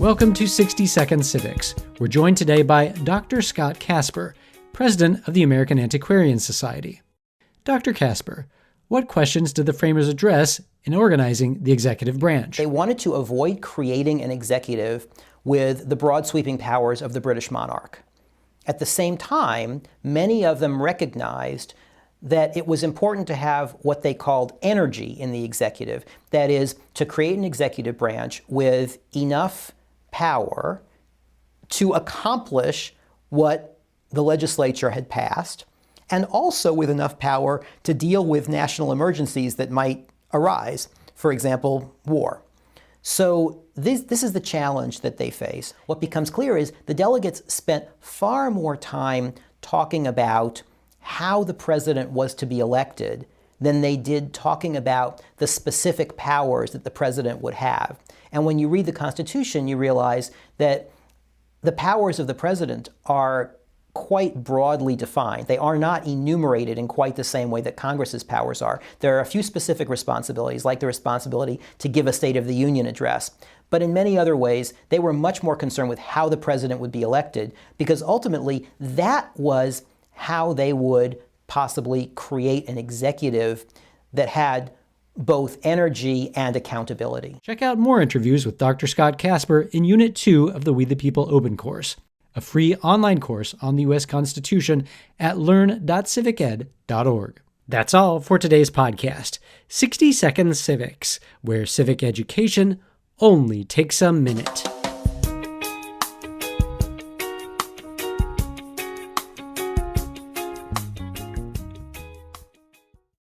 Welcome to 60 Second Civics. We're joined today by Dr. Scott Casper, President of the American Antiquarian Society. Dr. Casper, what questions did the framers address in organizing the executive branch? They wanted to avoid creating an executive with the broad sweeping powers of the British monarch. At the same time, many of them recognized that it was important to have what they called energy in the executive. That is, to create an executive branch with enough power to accomplish what the legislature had passed, and also with enough power to deal with national emergencies that might arise, for example, war. So this is the challenge that they face. What becomes clear is the delegates spent far more time talking about how the president was to be elected than they did talking about the specific powers that the president would have. And when you read the Constitution, you realize that the powers of the president are quite broadly defined. They are not enumerated in quite the same way that Congress's powers are. There are a few specific responsibilities, like the responsibility to give a State of the Union address. But in many other ways, they were much more concerned with how the president would be elected, because ultimately that was how they would possibly create an executive that had both energy and accountability. Check out more interviews with Dr. Scott Casper in Unit 2 of the We the People Open course, a free online course on the U.S. Constitution at learn.civiced.org. That's all for today's podcast, 60 Second Civics, where civic education only takes a minute.